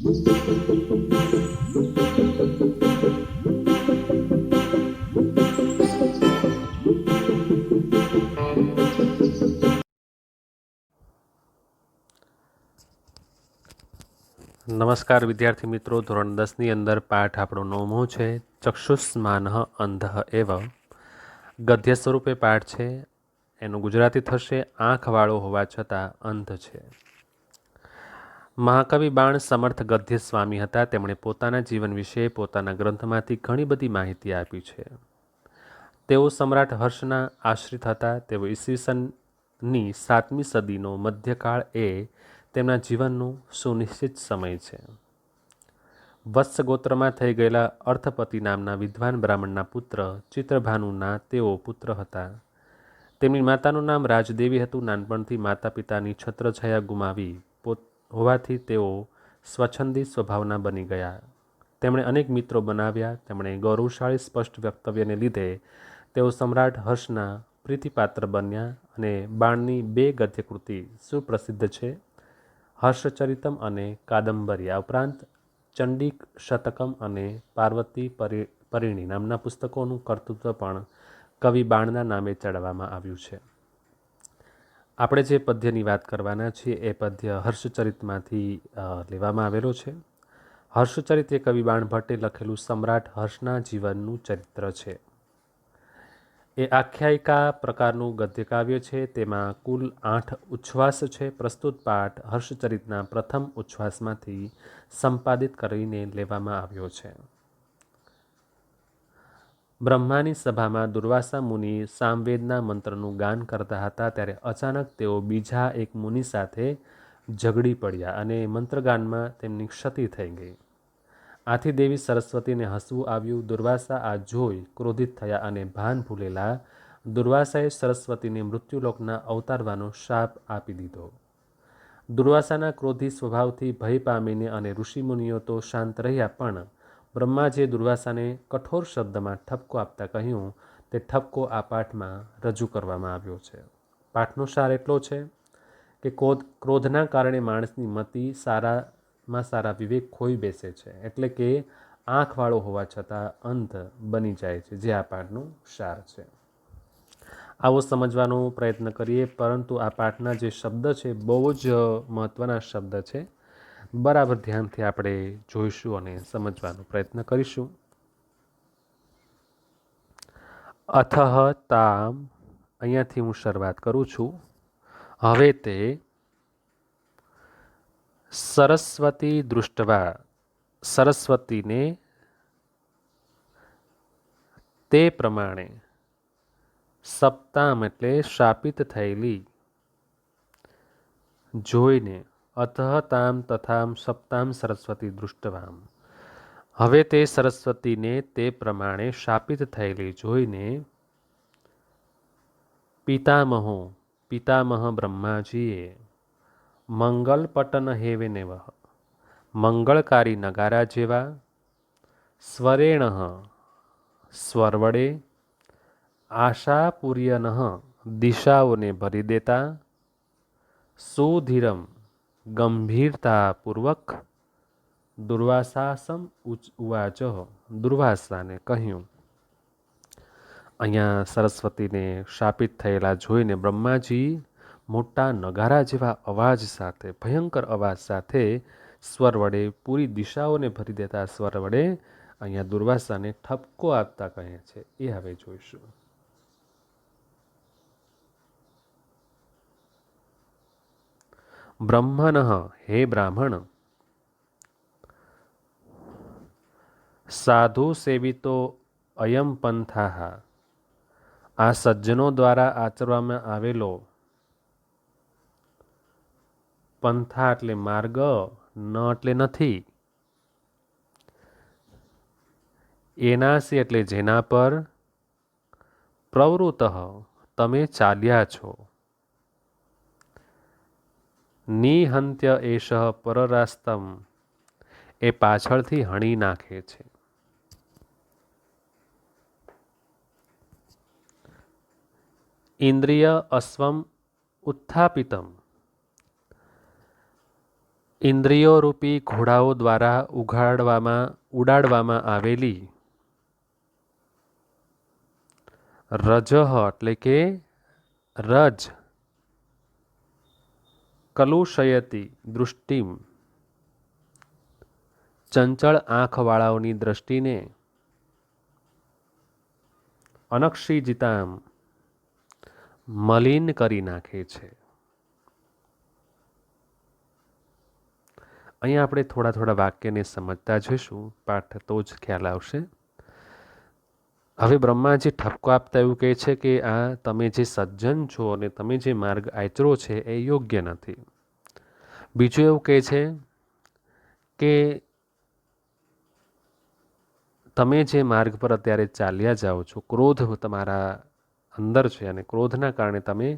નમસ્કાર વિદ્યાર્થી મિત્રો, ધોરણ 10ની અંદર પાઠ આપણો 9મો છે. ચક્ષુષ્માનઃ અંધઃ એવ. ગદ્ય સ્વરૂપે પાઠ છે. એનું ગુજરાતી થશે આંખવાળો હોવા છતાં અંધ છે. મહાકવિ બાણ સમર્થ ગદ્ય સ્વામી હતા. તેમણે પોતાના જીવન વિશે પોતાના ગ્રંથમાંથી ઘણી બધી માહિતી આપી છે. તેઓ સમ્રાટ હર્ષના આશ્રિત હતા. તેઓ ઈસવીસનની 7મી સદીનો મધ્યકાળ એ તેમના જીવનનો સુનિશ્ચિત સમય છે. વત્સ ગોત્રમાં થઈ ગયેલા અર્થપતિ નામના વિદ્વાન બ્રાહ્મણના પુત્ર ચિત્રભાનુના તેઓ પુત્ર હતા. તેમની માતાનું નામ રાજદેવી હતું. નાનપણથી માતા પિતાની છત્રછાયા ગુમાવી હોવાથી તેઓ સ્વચ્છંદી સ્વભાવના બની ગયા. તેમણે અનેક મિત્રો બનાવ્યા. તેમણે ગૌરવશાળી સ્પષ્ટ વક્તવ્યને લીધે તેઓ સમ્રાટ હર્ષના પ્રીતિપાત્ર બન્યા અને બાણની 2 ગદ્યકૃતિ સુપ્રસિદ્ધ છે, હર્ષચરિતમ અને કાદંબરી. આ ઉપરાંત ચંડીક શતકમ અને પાર્વતી પરિણી નામના પુસ્તકોનું કર્તૃત્વ પણ કવિ બાણના નામે ચડાવવામાં આવ્યું છે. આપણે જે પદ્યની વાત કરવાના છીએ એ પદ્ય હર્ષચરિતમાંથી લેવામાં આવેલો છે. હર્ષચરિત એ કવિ બાણ ભટ્ટે લખેલું સમ્રાટ હર્ષના જીવનનું ચરિત્ર છે. એ આખ્યાયિકા પ્રકારનું ગદ્યકાવ્ય છે. તેમાં કુલ 8 ઉચ્છ્વાસ છે. પ્રસ્તુત પાઠ હર્ષચરિતના પ્રથમ ઉચ્છ્વાસમાંથી સંપાદિત કરીને લેવામાં આવ્યો છે. બ્રહ્માની સભામાં દુર્વાસા મુનિ સામવેદના મંત્રનું ગાન કરતા હતા ત્યારે અચાનક તેઓ બીજા એક મુનિ સાથે ઝઘડી પડ્યા અને મંત્રગાનમાં તેમની ક્ષતિ થઈ ગઈ. આથી દેવી સરસ્વતીને હસવું આવ્યું. દુર્વાસા આ જોઈ ક્રોધિત થયા અને ભાન ભૂલેલા દુર્વાસાએ સરસ્વતીને મૃત્યુલોકના અવતારવાનો શાપ આપી દીધો. દુર્વાસાના ક્રોધી સ્વભાવથી ભય પામીને અને ઋષિમુનિઓ તો શાંત રહ્યા, પણ બ્રહ્માજીએ દુર્વાસાને કઠોર શબ્દમાં ઠપકો આપતા કહ્યું. તે ઠપકો આ પાઠમાં રજૂ કરવામાં આવ્યો છે. પાઠનો સાર એટલો છે કે ક્રોધના કારણે માણસની મતિ સારામાં સારા વિવેક ખોઈ બેસે છે, એટલે કે આંખવાળો હોવા છતાં અંધ બની જાય છે, જે આ પાઠનો સાર છે. આવો સમજવાનો પ્રયત્ન કરીએ. પરંતુ આ પાઠના જે શબ્દ છે બહુ જ મહત્ત્વના શબ્દ છે. બરાબર ધ્યાનથી આપણે જોઈશું અને સમજવાનો પ્રયત્ન કરીશું. અથઃ તામ, અહીંયાથી હું શરૂઆત કરું છું. હવે તે સરસ્વતી દૃષ્ટવા, સરસ્વતીને તે પ્રમાણે, સપ્તામ એટલે શાપિત થયેલી, જોઈને, અથઃ તામ તથામ સપ્તામ સરસ્વતી દૃષ્ટવામ. હવે તે સરસ્વતીને તે પ્રમાણે શાપિત થયેલી જોઈને પિતામહો, પિતામહ બ્રહ્માજીએ મંગલપટન હેવેનેવ, મંગળકારી નગારા જેવા, સ્વરેણ સ્વર વડે, આશાપૂર્યન દિશાઓને ભરી દેતા, સુધીરમ ગંભીરતાપૂર્વક, દુર્વાસાસમ ઉવાચ, દુર્વાસાને કહ્યું. અહીંયા સરસ્વતીને શાપિત થયેલા જોઈને બ્રહ્માજી મોટા નગારા જેવા અવાજ સાથે, ભયંકર અવાજ સાથે, સ્વર વડે, પૂરી દિશાઓને ભરી દેતા સ્વર વડે અહીંયા દુર્વાસાને ઠપકો આપતા કહે છે. એ હવે જોઈશું. બ્રહ્મણ, હે બ્રાહ્મણ, સાધુ સેવિતો અયમ પંથાહ, આ સજ્જનો દ્વારા આચરવામાં આવેલો પંથા એટલે માર્ગ, ન એટલે નથી, એનાસી એટલે જેના પર, પ્રવૃત્ત તમે ચાલ્યા છો, નિહંત્ય એષ પરરાસ્તમ એ પાછળથી હણી નાખે છે. ઇન્દ્રિય અસ્વમ ઉત્થાપિતમ ઇન્દ્રિયો રૂપી ઘોડાઓ દ્વારા ઉડાડવામાં આવેલી રજહ એટલે કે રજ કલુષયતી દૃષ્ટિમ ચંચળ આંખવાળાઓની દ્રષ્ટિને અનક્ષિજિતામ મલિન કરી નાખે છે. અહીંયા આપણે થોડા વાક્યને સમજતા જઈશું, પાઠ તો જ ખ્યાલ આવશે. હવે બ્રહ્માજી ઠપકો આપતા એવું કહે છે કે આ તમે જે સજ્જન છો અને તમે જે માર્ગ આચરો છે એ યોગ્ય નથી. બીજું એવું કહે છે કે તમે જે માર્ગ પર અત્યારે ચાલ્યા જાઓ છો, ક્રોધ તમારા અંદર છે અને ક્રોધના કારણે તમે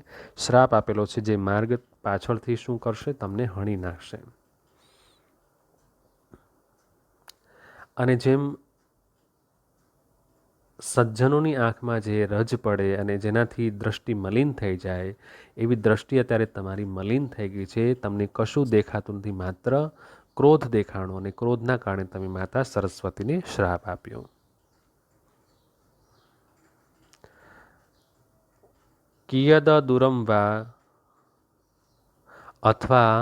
શ્રાપ આપેલો છે, જે માર્ગ પાછળથી શું કરશે, તમને હણી નાખશે. અને જેમ સજ્જનોની આંખમાં જે રજ પડે અને જેનાથી દ્રષ્ટિ મલિન થઈ જાય, એવી દ્રષ્ટિ અત્યારે તમારી મલિન થઈ ગઈ છે. તમને કશું દેખાતું નથી, માત્ર ક્રોધ દેખાણો, અને ક્રોધના કારણે તમે માતા સરસ્વતીને શ્રાપ આપ્યો. કિયદ દૂરમ વા અથવા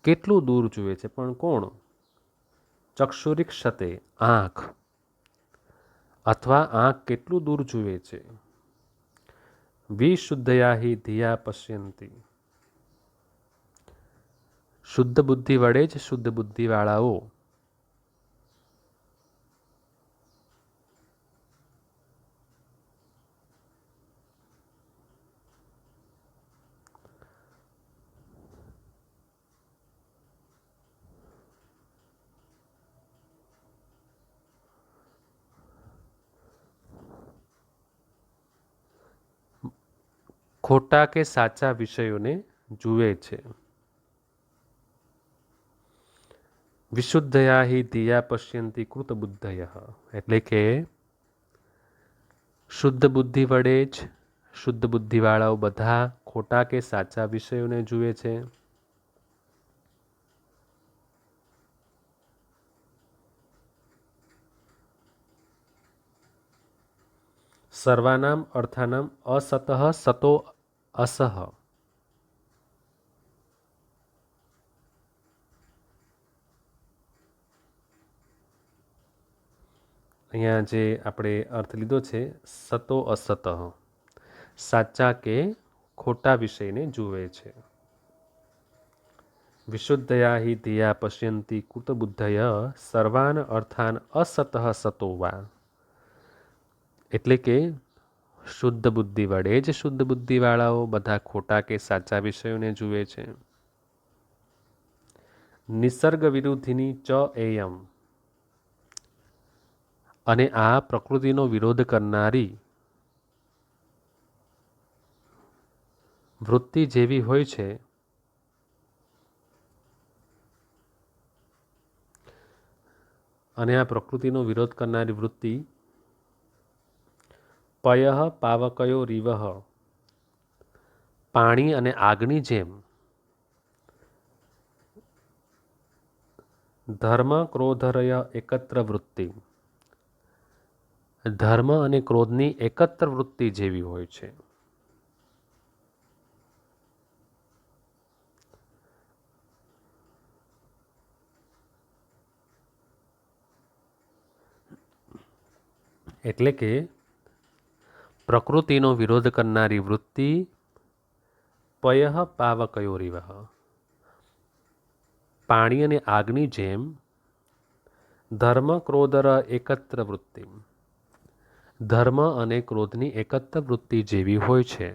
કેટલું દૂર જુએ છે, પણ કોણ? ચક્ષુરીક્ષતે આંખ, અથવા આંખ કેટલું દૂર જુએ છે. વિશુદ્ધયા હિ ધિયા પશ્યંતી, શુદ્ધ બુદ્ધિ વડે જ શુદ્ધ બુદ્ધિવાળાઓ ખોટા કે સાચા વિષયોને જુએ છે. વિશુદ્ધયા હિ ધિયા પશ્યંતી કૃત બુદ્ધયઃ, એટલે કે શુદ્ધ બુદ્ધિ વડે જ શુદ્ધ બુદ્ધિવાળાઓ બધા ખોટા કે સાચા વિષયોને જુએ છે. સર્વાનામ અર્થાનામ અસતઃ સતો અસહ, અહીંયા જે આપણે અર્થ લીધો છે સતો અસતઃ, સાચા કે ખોટા વિષયને જુએ છે. વિશુદ્ધયા હિ ધિયા પશ્યંતી કૃતબુદ્ધય સર્વાન અર્થાન અસતઃ સતો વા, એટલે કે શુદ્ધ બુદ્ધિ વડે જ શુદ્ધ બુદ્ધિવાળાઓ બધા ખોટા કે સાચા વિષયોને જુએ છે. નિસર્ગ વિરુદ્ધિની ચ એયમ, અને આ પ્રકૃતિનો વિરોધ કરનારી વૃત્તિ જેવી હોય છે, અને આ પ્રકૃતિનો વિરોધ કરનારી વૃત્તિ પયઃ પાવકયો રીવઃ, પાણી અને આગની જેમ ધર્મ ક્રોધરય એકત્ર વૃત્તિ, ધર્મ અને ક્રોધની એકત્ર વૃત્તિ જેવી હોય છે. એટલે કે પ્રકૃતિનો વિરોધ કરનારી વૃત્તિ પયઃ પાવકયોરીવઃ, પાણી અને આગની જેમ ધર્મ ક્રોધર એકત્ર વૃત્તિ, ધર્મ અને ક્રોધની એકત્ર વૃત્તિ જેવી હોય છે.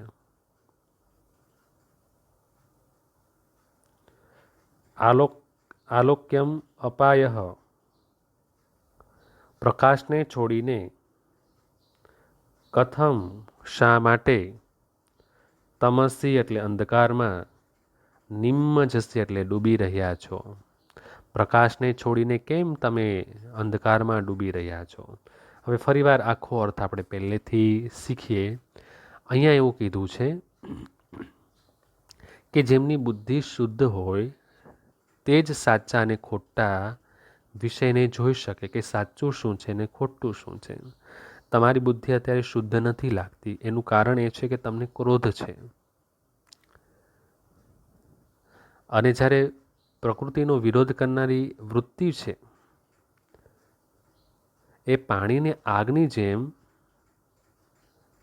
આલોક્યમ અપાયઃ, પ્રકાશને છોડીને કથમ શા માટે તમસી એટલે અંધકારમાં નિમ્મજસ્ય એટલે ડૂબી રહ્યા છો. પ્રકાશને છોડીને કેમ તમે અંધકારમાં ડૂબી રહ્યા છો. હવે ફરીવાર આખો અર્થ આપણે પહેલેથી શીખીએ. અહીંયા એવું કીધું છે કે જેમની બુદ્ધિ શુદ્ધ હોય તે જ સાચા અને ખોટા વિષયને જોઈ શકે કે સાચું શું છે ને ખોટું શું છે. તમારી બુદ્ધિ અત્યારે શુદ્ધ નથી લાગતી, એનું કારણ એ છે કે તમને ક્રોધ છે. અને જ્યારે પ્રકૃતિનો વિરોધ કરનારી વૃત્તિ છે એ પાણીને આગની જેમ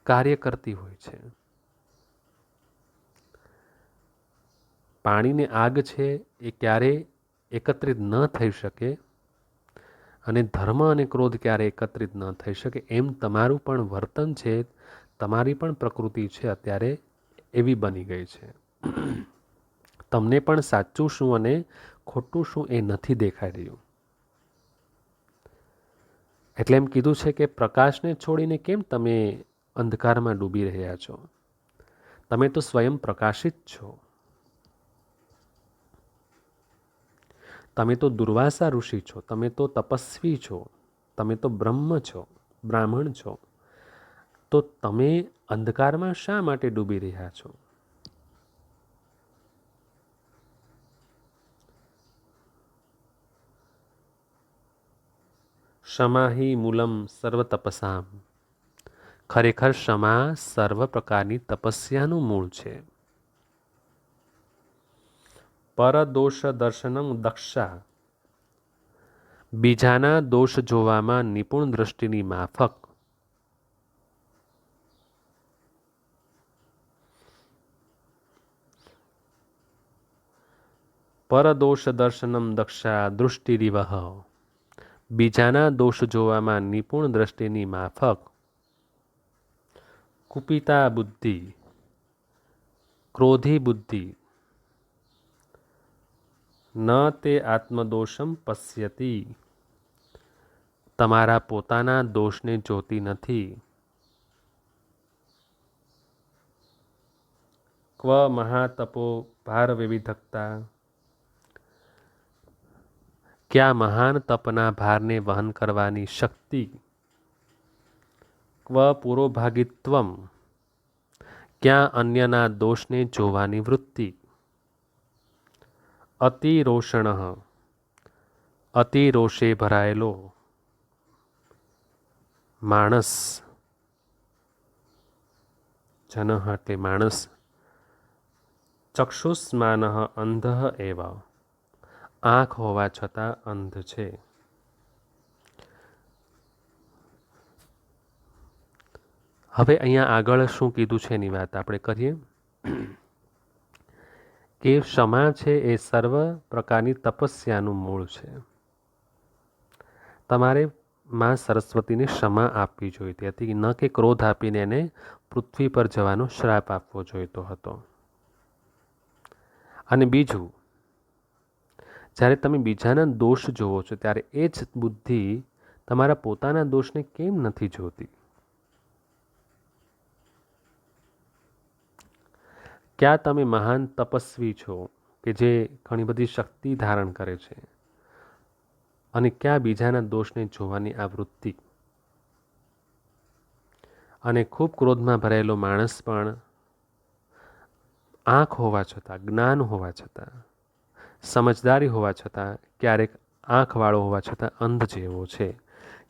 કાર્ય કરતી હોય છે. પાણીને આગ છે એ ક્યારેય એકત્રિત ન થઈ શકે અને ધર્મ અને ક્રોધ ક્યારે એકત્રિત ન થઈ શકે. એમ તમારું પણ વર્તન છે, તમારી પણ પ્રકૃતિ છે અત્યારે એવી બની ગઈ છે. તમને પણ સાચું શું અને ખોટું શું એ નથી દેખાઈ રહ્યું. એટલે એમ કીધું છે કે પ્રકાશને છોડીને કેમ તમે અંધકારમાં ડૂબી રહ્યા છો? તમે તો સ્વયં પ્રકાશિત છો. તમે તો દુર્વાસા ઋષિ છો, તમે તો તપસ્વી છો, તમે તો બ્રહ્મ છો, બ્રાહ્મણ છો. તો તમે અંધકારમાં શા માટે ડૂબી રહ્યા છો? ક્ષમાહિ મૂલમ સર્વ તપસામ. ખરેખર ક્ષમા સર્વ પ્રકારની તપસ્યાનું મૂળ છે. પરદોષ દર્શનમ દક્ષા. બીજાના દોષ જોવામાં નિપુણ દ્રષ્ટિની માફક પરદોષ દર્શનમ દક્ષા દૃષ્ટિરિવહ. બીજાના દોષ જોવામાં નિપુણ દ્રષ્ટિની માફક કુપિતા બુદ્ધિ, ક્રોધી બુદ્ધિ ન તે આત્મદોષમ પશ્યતી. તમારા પોતાના દોષને જોતી નથી. ક્વ મહાતપો ભાર વિવિધકતા. ક્યાં મહાન તપના ભારને વહન કરવાની શક્તિ. ક્વ પુરોભાગિત્વમ. ક્યાં અન્યના દોષને જોવાની વૃત્તિ. અતિરોષણ, અતિરોષે ભરાયેલો માણસ, જન એટલે માણસ, ચક્ષુષ્માન અંધ એવ. આંખ હોવા છતાં અંધ છે. હવે અહીંયા આગળ શું કીધું છે એની વાત આપણે કરીએ કે ક્ષમા છે એ સર્વ પ્રકારની તપસ્યાનું મૂળ છે. તમારે માં સરસ્વતીને ક્ષમા આપવી જોઈતી હતી, ન કે ક્રોધ આપીને એને પૃથ્વી પર જવાનો શ્રાપ આપવો જોઈતો હતો. અને બીજું, જ્યારે તમે બીજાના દોષ જોવો છો ત્યારે એ જ બુદ્ધિ તમારા પોતાના દોષને કેમ નથી જોતી? ક્યાં તમે મહાન તપસ્વી છો કે જે ઘણી બધી શક્તિ ધારણ કરે છે અને ક્યાં બીજાના દોષને જોવાની આ વૃત્તિ? અને ખૂબ ક્રોધમાં ભરાયેલો માણસ પણ આંખ હોવા છતાં, જ્ઞાન હોવા છતાં, સમજદારી હોવા છતાં ક્યારેક આંખવાળો હોવા છતાં અંધ જેવો છે,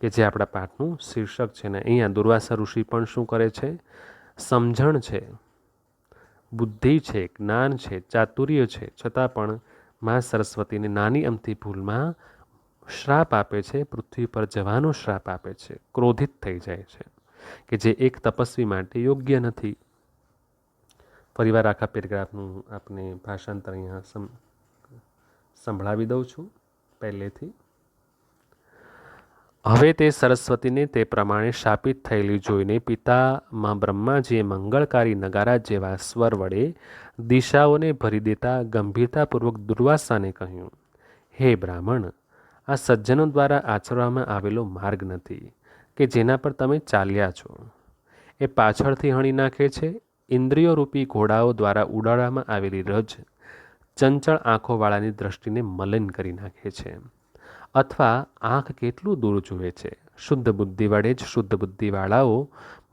કે જે આપણા પાઠનું શીર્ષક છે. ને અહીંયા દુર્વાસા ઋષિ પણ શું કરે છે? સમજણ છે, બુદ્ધિ છે, જ્ઞાન છે, ચાતુર્ય છે, છતાં પણ માં સરસ્વતીને નાની અમથી ભૂલમાં શ્રાપ આપે છે, પૃથ્વી પર જવાનો શ્રાપ આપે છે. ક્રોધિત થઈ જાય છે કે જે એક તપસ્વી માટે યોગ્ય નથી. ફરીવાર આખા પેરેગ્રાફનું આપને ભાષાંતર અહીંયા સંભળાવી દઉં છું પહેલેથી. હવે તે સરસ્વતીને તે પ્રમાણે શાપિત થયેલી જોઈને પિતામાં બ્રહ્માજીએ મંગળકારી નગારા જેવા સ્વર વડે દિશાઓને ભરી દેતા ગંભીરતાપૂર્વક દુર્વાસાને કહ્યું, હે બ્રાહ્મણ, આ સજ્જનો દ્વારા આચરવામાં આવેલો માર્ગ નથી કે જેના પર તમે ચાલ્યા છો. એ પાછળથી હણી નાખે છે. ઇન્દ્રિયો રૂપી ઘોડાઓ દ્વારા ઉડાડવામાં આવેલી રજ ચંચળ આંખોવાળાની દ્રષ્ટિને મલિન કરી નાખે છે. અથવા આંખ કેટલું દૂર જુએ છે. શુદ્ધ બુદ્ધિ વડે જ શુદ્ધ બુદ્ધિવાળાઓ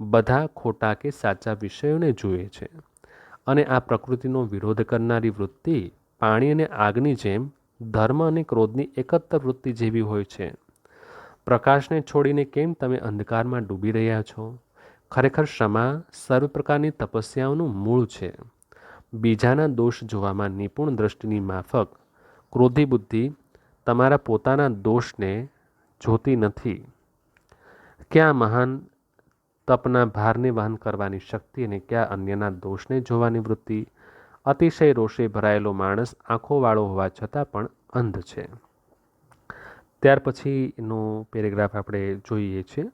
બધા ખોટા કે સાચા વિષયોને જુએ છે. અને આ પ્રકૃતિનો વિરોધ કરનારી વૃત્તિ પાણી અને આગની જેમ ધર્મ અને ક્રોધની એકત્ર વૃત્તિ જેવી હોય છે. પ્રકાશને છોડીને કેમ તમે અંધકારમાં ડૂબી રહ્યા છો? ખરેખર ક્ષમા સર્વ પ્રકારની તપસ્યાઓનું મૂળ છે. બીજાના દોષ જોવામાં નિપુણ દ્રષ્ટિની માફક ક્રોધી બુદ્ધિ તમારા પોતાના દોષને જોતી નથી. ક્યાં મહાન તપના ભારને વહન કરવાની શક્તિ અને ક્યાં અન્યના દોષને જોવાની વૃત્તિ? અતિશય રોષે ભરાયેલો માણસ આંખોવાળો હોવા છતાં પણ અંધ છે. ત્યાર પછીનો પેરેગ્રાફ આપણે જોઈએ છીએ.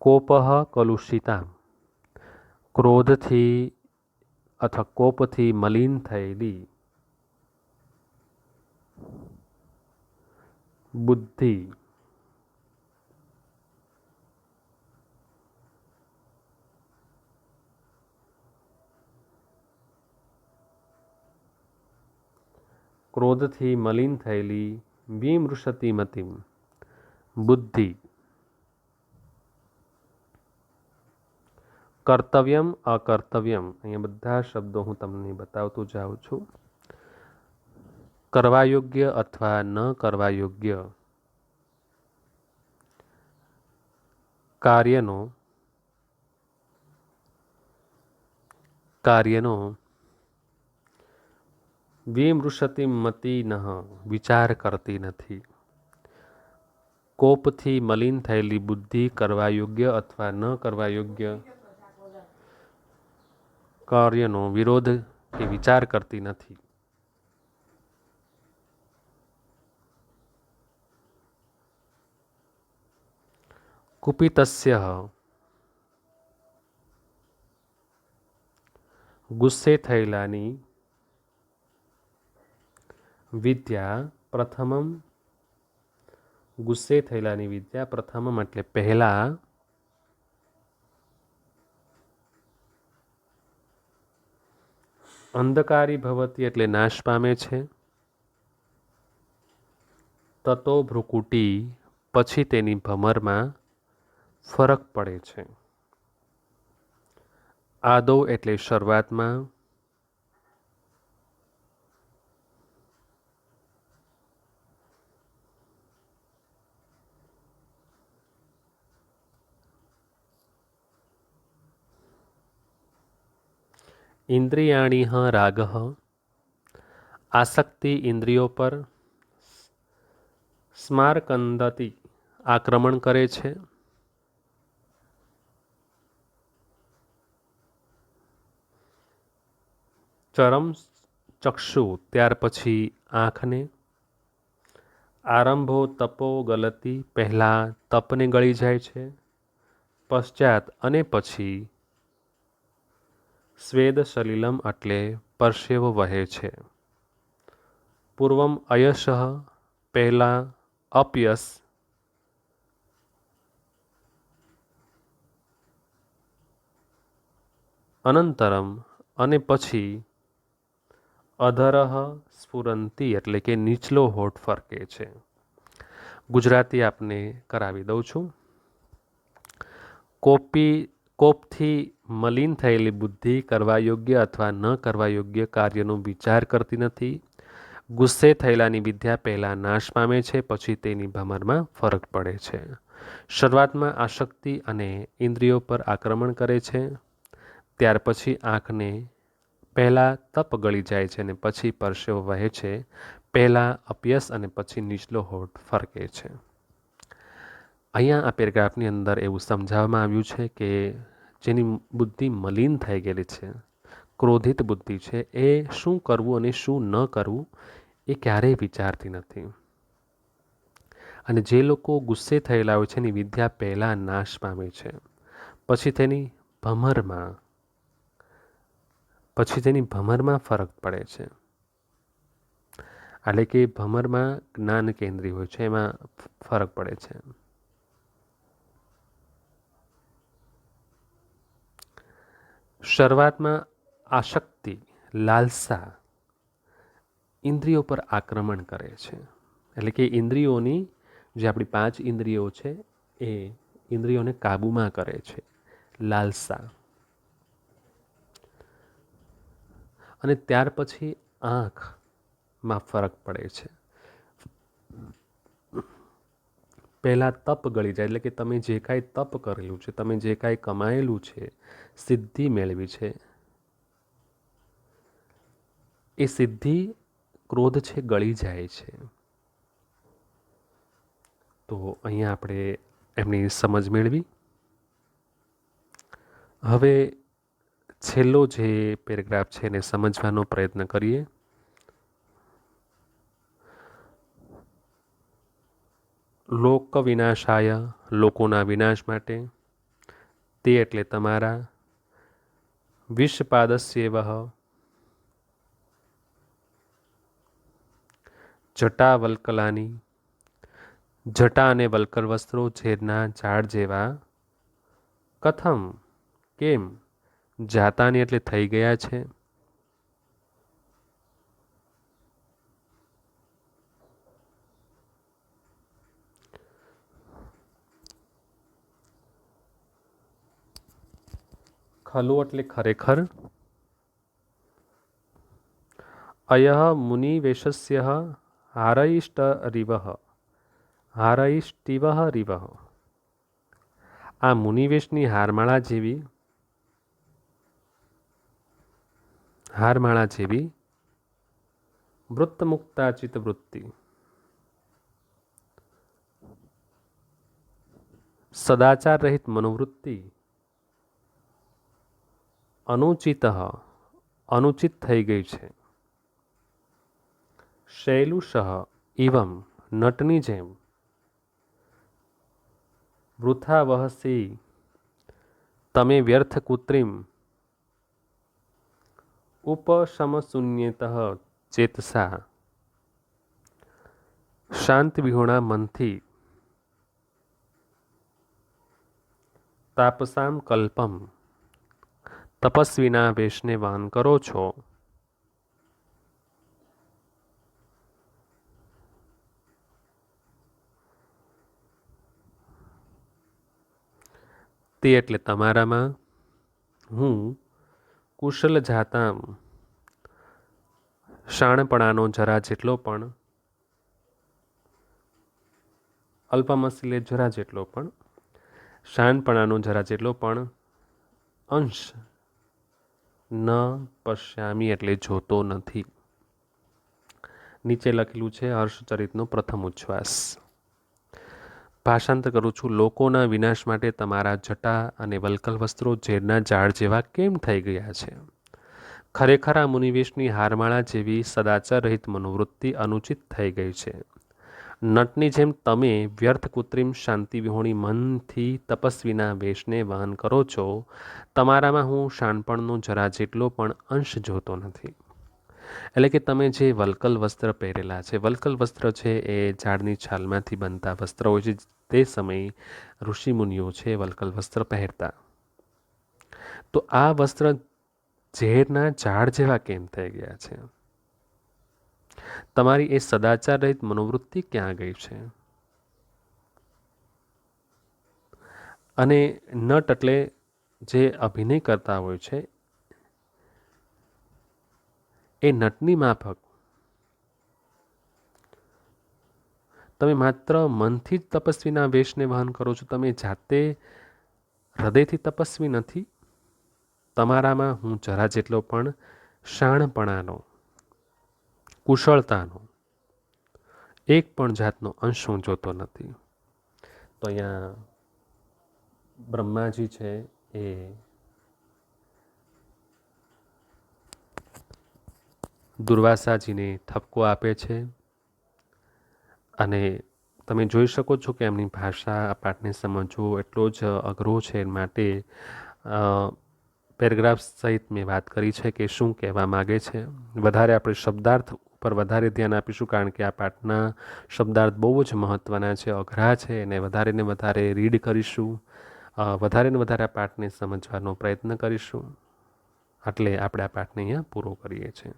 કોપઃ કલુષિતા, ક્રોધથી અથવા કોપથી મલિન થયેલી બુદ્ધિ ક્રોધથી મલિન થયેલી વિમૃશતિમતીમ બુદ્ધિ કર્તવ્યમ અકર્તવ્યમ, અહીંયા બધા શબ્દો હું તમને બતાવતો જાઉં છું. કરવા યોગ્ય અથવા ન કરવા યોગ્ય કાર્યનો વિમૃશતિમતીન વિચાર કરતી નથી. કોપથી મલિન થયેલી બુદ્ધિ કરવા યોગ્ય અથવા ન કરવા યોગ્ય કાર્યનો વિરોધ કે વિચાર કરતી નથી. કુપિતસ્ય ગુસ્સે થયેલાની વિદ્યા પ્રથમમ, ગુસ્સે થયેલાની વિદ્યા પ્રથમમ એટલે પહેલા અંધકારી ભવતી એટલે નાશ પામે છે. તતો ભ્રુકુટી પછી તેની ભમરમાં ફરક પડે છે. આદૌ એટલે શરૂઆતમાં, ઇન્દ્રિયાણી રાગ આસક્તિ ઇન્દ્રિયો પર, સ્મારકંદતી આક્રમણ કરે છે. ચરમ ચક્ષુ ત્યાર પછી આંખને, આરંભો તપો ગલતી પહેલાં તપને ગળી જાય છે. પશ્ચાત અને પછી સ્વેદ સલિલમ એટલે પરસેવો વહે છે. પૂર્વમ અયશ પહેલાં અપયશ, અનંતરમ અને પછી અધરહ સ્ફુરંતી એટલે કે નીચલો હોઠ ફરકે છે. ગુજરાતી આપને કરાવી દઉં છું. કોપથી મલિન થયેલી બુદ્ધિ કરવા યોગ્ય અથવા ન કરવા યોગ્ય કાર્યનો વિચાર કરતી નથી. ગુસ્સે થયેલાની વિદ્યા પહેલાં નાશ પામે છે, પછી તેની ભમરમાં ફરક પડે છે. શરૂઆતમાં આસક્તિ અને ઇન્દ્રિયો પર આક્રમણ કરે છે. ત્યાર પછી આંખને પહેલાં તપ ગળી જાય છે અને પછી પરસેવો વહે છે. પહેલાં અપયશ અને પછી નીચલો હોઠ ફરકે છે. અહીંયા આ પેરેગ્રાફની અંદર એવું સમજાવવામાં આવ્યું છે કે જેની બુદ્ધિ મલિન થઈ ગયેલી છે, ક્રોધિત બુદ્ધિ છે, એ શું કરવું અને શું ન કરવું એ ક્યારેય વિચારતી નથી. અને જે લોકો ગુસ્સે થયેલા હોય છે એની વિદ્યા પહેલાં નાશ પામે છે, પછી તેની ભમરમાં ફરક પડે છે. એટલે કે ભમરમાં જ્ઞાન કેન્દ્રી હોય છે, એમાં ફરક પડે છે. શરૂઆતમાં આસક્તિ, લાલસા ઇન્દ્રિયો પર આક્રમણ કરે છે. એટલે કે ઇન્દ્રિયોની જે આપણી 5 ઇન્દ્રિયો છે એ ઇન્દ્રિયોને કાબૂમાં કરે છે. લાલસા. અને ત્યાર પછી આંખમાં ફરક પડે છે. પહેલાં તપ ગળી જાય, એટલે કે તમે જે કાંઈ તપ કરેલું છે, તમે જે કાંઈ કમાયેલું છે, સિદ્ધિ મેળવી છે, એ સિદ્ધિ ક્રોધ છે ગળી જાય છે. તો અહીંયા આપણે એમની સમજ મેળવી. હવે છેલ્લો જે પેરેગ્રાફ છે એને સમજવાનો પ્રયત્ન કરીએ. લોક વિનાશાય, લોકોના વિનાશ માટે, તે એટલે તમારા, વિષપાદસ્યેવ, જટા વલ્કલાની, જટા અને વલ્કલ વસ્ત્રો ઝેરના ઝાડ જેવા, કથમ કેમ, જાતાની એટલે થઈ ગયા છે, ખલો એટલે ખરેખર, અયઃ મુનિવેશસ્ય હારઈષ્ટરિવ, હારઈષ્ટિવ રિવ, આ મુનિવેશની હારમાળા જેવી વૃત્તમુક્તાચિત વૃત્તિ, સદાચાર રહિત મનોવૃત્તિ, અનુચિત થઈ ગઈ છે. શૈલુષ ઇવમ, નટની જેમ, વૃથા વહસી, તમે વ્યર્થ કૃત્રિમ, ઉપશમશૂન્યતઃ ચેતસા, શાંત વિહોણા મનથી, તાપસામ કલ્પમ, તપસ્વીના વેશને વાન કરો છો. તે એટલે તમારામાં, હું કુશલ જાતામ, શાણપણાનો જરા જેટલો પણ, અલ્પમસ્લે જરા જેટલો પણ, શાણપણાનો જરા જેટલો પણ અંશ ન પશ્યામી એટલે જોતો નથી. નીચે લખેલું છે હર્ષચરિતનો પ્રથમ ઉચ્છ્વાસ. ભાષાંતર કરું છું. લોકોના વિનાશ માટે તમારા જટા અને વલ્કલ વસ્ત્રો ઝેરના ઝાડ જેવા કેમ થઈ ગયા છે? ખરેખર આ મુનિવેશની હારમાળા જેવી સદાચાર રહિત મનોવૃત્તિ અનુચિત થઈ ગઈ છે. નટની જેમ તમે વ્યર્થ કૃત્રિમ શાંતિ વિહોણી મનથી તપસ્વીના વેશને વહન કરો છો. તમારામાં હું શાણપણનો જરા જેટલો પણ અંશ જોતો નથી. એટલે કે તમે જે વલ્કલ વસ્ત્ર પહેરેલા છે, વલ્કલ વસ્ત્ર છે એ ઝાડની છાલમાંથી બનતા વસ્ત્ર હોય છે. તે સમયે ઋષિમુનિઓ છે વલ્કલ વસ્ત્ર પહેરતા. તો આ વસ્ત્ર ઝેરના ઝાડ જેવા કેમ થઈ ગયા છે? તમારી એ સદાચાર રહિત મનોવૃત્તિ ક્યાં ગઈ છે? અને નટ એટલે જે અભિનય કરતા હોય છે એ નટની માફક તમે માત્ર મનથી જ તપસ્વીના વેશને વહન કરો છો. તમે જાતે હૃદયથી તપસ્વી નથી. તમારામાં હું જરા જેટલો પણ શાણપણાનો, કુશળતાનો એક પણ જાતનો અંશ હું જોતો નથી. તો અહીંયા બ્રહ્માજી છે એ દુર્વાસાજીને ઠપકો આપે છે. અને તમે જોઈ શકો છો કે એમની ભાષા આ પાઠને સમજવો એટલો જ અઘરો છે. માટે પેરેગ્રાફ સહિત મેં વાત કરી છે કે શું કહેવા માગે છે. વધારે આપણે શબ્દાર્થ ઉપર વધારે ધ્યાન આપીશું, કારણ કે આ પાઠના શબ્દાર્થ બહુ જ મહત્ત્વના છે, અઘરા છે. અને વધારે ને વધારે રીડ કરીશું, વધારે ને વધારે આ પાઠને સમજવાનો પ્રયત્ન કરીશું. એટલે આપણે આ પાઠને અહીંયા પૂરો કરીએ છીએ.